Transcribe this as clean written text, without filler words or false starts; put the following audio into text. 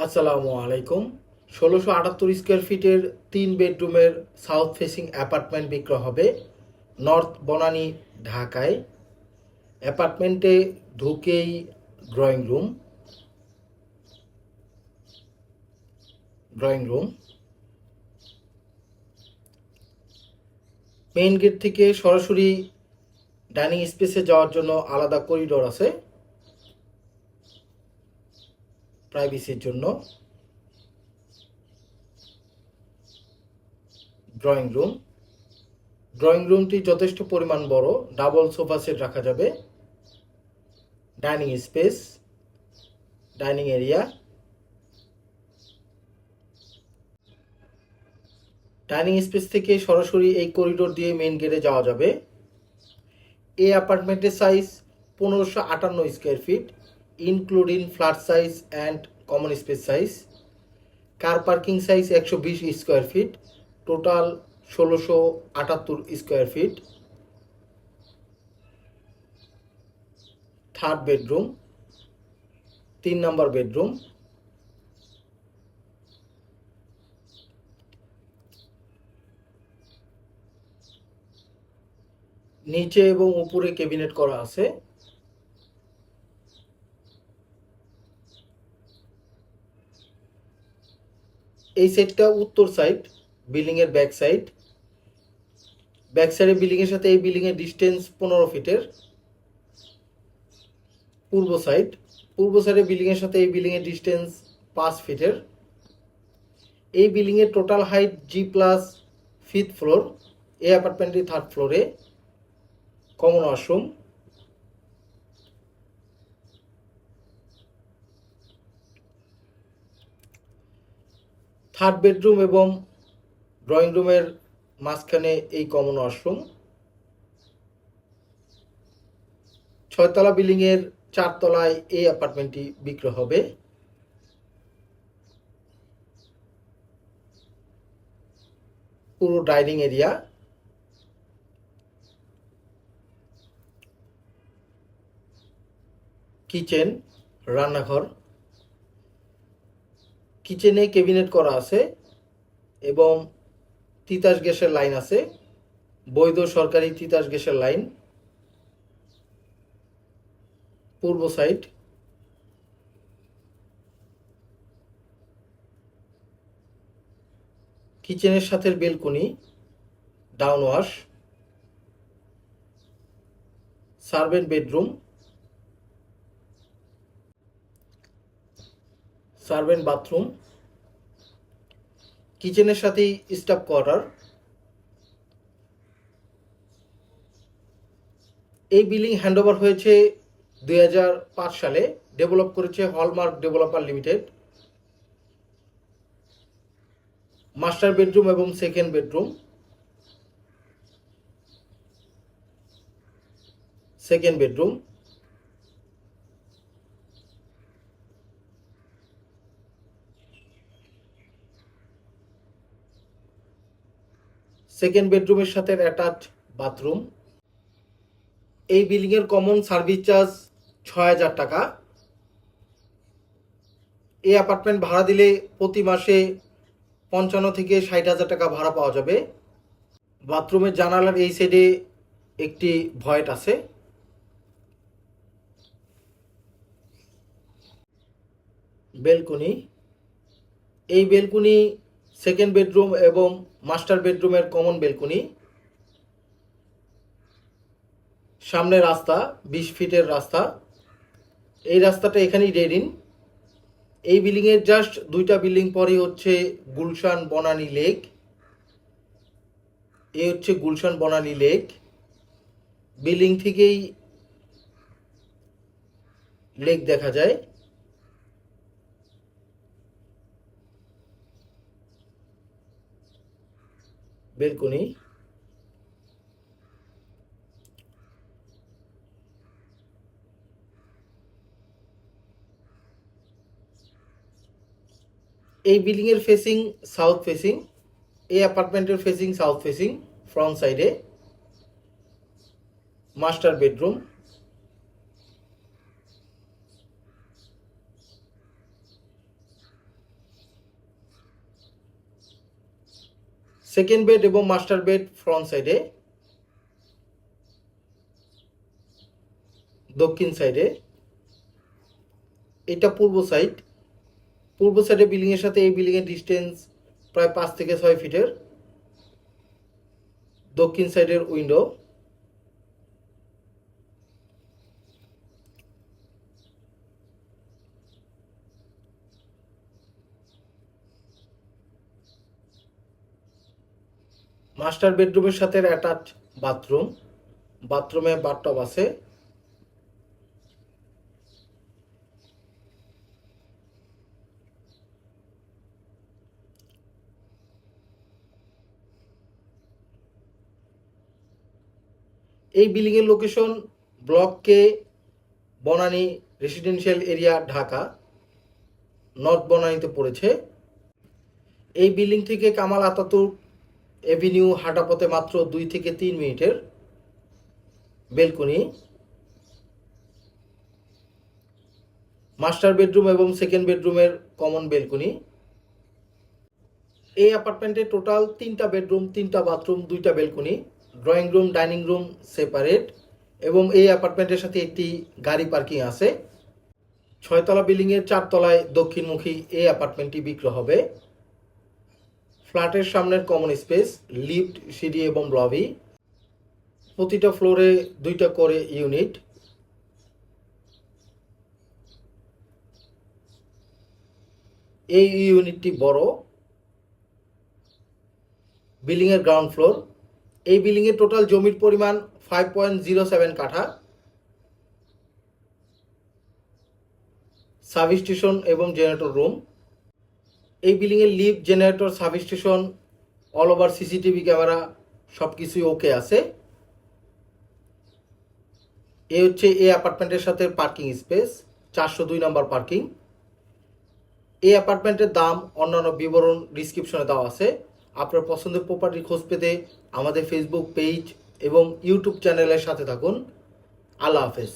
আসসালামু আলাইকুম। ১৬৭৮ স্কোয়ার ফিটের ৩ বেডরুমের সাউথ ফেসিং অ্যাপার্টমেন্ট বিক্রয় হবে নর্থ বনানী, ঢাকায়। অ্যাপার্টমেন্টে ঢুকেই drawing room drawing room main gate থেকে সরাসরি ডাইনিং স্পেসে যাওয়ার জন্য আলাদা করিডোর আছে প্রাইভেসির জন্য। ড্রয়িং রুম ড্রয়িং রুমটি যথেষ্ট পরিমাণ বড়, ডাবল সোফা সেট রাখা যাবে। Dining space, dining area, dining space থেকে সরাসরি এই করিডোর দিয়ে মেইন গেটে যাওয়া যাবে। এই অ্যাপার্টমেন্টের size ১৫৫৮ square feet, including flat size and common space size. Car parking size ১২০ square feet, total ১৬৭৮ square feet. Third bedroom, ৩ number bedroom. নিচে এবং উপরে ক্যাবিনেট করা আছে। এই সেটটা উত্তর সাইড, বিল্ডিং এর ব্যাক সাইড। ব্যাক সাইডে বিল্ডিং এর সাথে এই বিল্ডিং এর ডিস্টেন্স ১৫ ফিটের। পূর্ব সাইডে বিল্ডিং এর সাথে এই বিল্ডিং এর ডিস্টেন্স ৫ ফিটের। এই বিল্ডিং এর টোটাল হাইট G+5th ফ্লোর। এই অ্যাপার্টমেন্টটি থার্ড ফ্লোরে। কমন ওয়াশরুম, থার্ড বেডরুম এবং ড্রয়িং রুমের মাঝখানে এই কমন ওয়াশরুম। ৬ তলা বিল্ডিং এর ৪ তলায় এই অ্যাপার্টমেন্টটি বিক্রয় হবে। পুরো ডাইনিং এরিয়া, কিচেন, রান্নাঘর। কিচেনে ক্যাবিনেট করা আছে এবং তিতাস গ্যাসের লাইন আছে, বৈধ সরকারি তিতাস গ্যাসের লাইন। পূর্ব সাইড, কিচেনের সাথে balcony, down wash, servant bedroom, servant bathroom, কিচেনের সাথেই স্টাফ কোয়ার্টার। এই বিল্ডিং হ্যান্ডওভার হয়েছে ২০০৫ সালে। ডেভেলপ করেছে Hallmark developer limited. Master bedroom এবং second bedroom. Second bedroom, second বেডরুমের সাথে অ্যাটাচ বাথরুম। এই বিল্ডিং এর কমন সার্ভিস চার্জ ৬,০০০ টাকা। এই অ্যাপার্টমেন্ট ভাড়া দিলে প্রতি মাসে ৫৫ থেকে ৬০,০০০ টাকা ভাড়া পাওয়া যাবে। বাথরুমের জানালার এই সাইডে একটি ভয়েট আছে। বেলকনি, এই বেলকনি সেকেন্ড বেডরুম এবং মাস্টার বেডরুমের কমন বেলকনি। সামনে রাস্তা, ২০ ফিটের রাস্তা। এই রাস্তাটা এখানেই ডেড ইন। এই বিল্ডিং এর জাস্ট ২টা বিল্ডিং পরেই হচ্ছে গুলশান বনানী লেক। এই হচ্ছে গুলশান বনানী লেক। বিল্ডিং থেকেই লেক দেখা যায়। বেলকনি, এই বিল্ডিং এর ফেসিং সাউথ ফেসিং। এই অ্যাপার্টমেন্টের ফেসিং সাউথ ফেসিং। ফ্রন্ট সাইডে মাস্টার বেডরুম, সেকেন্ড বেড এবং মাস্টার বেড ফ্রন্ট সাইডে, দক্ষিণ সাইডে। এটা পূর্ব সাইড। পূর্ব সাইডে বিল্ডিং এর সাথে এই বিল্ডিং এর ডিস্টেন্স প্রায় 5 থেকে 6 ফিটের। দক্ষিণ সাইডের উইন্ডো। মাস্টার বেডরুমের সাথে অ্যাটাচ বাথরুম। বাথরুমে বাথটব আছে। এই বিল্ডিং এর location block K, Banani residential area, Dhaka. North বনানীতে পড়েছে। এই বিল্ডিং থেকে কামাল আতাতুর্ক এভিনিউ হাঁটা পথে মাত্র 2 থেকে 3 মিনিটের। বেলকনি, মাস্টার বেডরুম এবং সেকেন্ড বেডরুমের কমন বেলকনি। এই অ্যাপার্টমেন্টে টোটাল 3টা বেডরুম, 3টা বাথরুম, 2টা balcony, drawing room, dining room separate এবং এই অ্যাপার্টমেন্টের সাথে একটি গাড়ি পার্কিং আছে। 6 তলা বিল্ডিং এর 4 তলায় দক্ষিণমুখী এই অ্যাপার্টমেন্টটি বিক্রি হবে। ফ্ল্যাটের সামনের কমন স্পেস, লিফট, সিঁড়ি এবং লবি। প্রতিটা ফ্লোরে 2টা করে ইউনিট। এই ইউনিটটি বড়। বিল্ডিং এর গ্রাউন্ড ফ্লোর। এই বিল্ডিং এর টোটাল জমির পরিমাণ 5.07 কাঠা। সাব স্টেশন এবং জেনারেটর রুম। এই বিল্ডিং এর lift, generator, sub station, all over CCTV camera সবকিছুই ওকে আছে। এই হচ্ছে এই অ্যাপার্টমেন্টের সাথে পার্কিং স্পেস, 402 নম্বর পার্কিং। এই অ্যাপার্টমেন্টের দাম অন্যান্য বিবরণ ডিসক্রিপশনে দেওয়া আছে। আপনার পছন্দের প্রপার্টি খোঁজ পেতে আমাদের ফেসবুক পেজ এবং ইউটিউব চ্যানেলের সাথে থাকুন। আল্লাহ হাফেজ।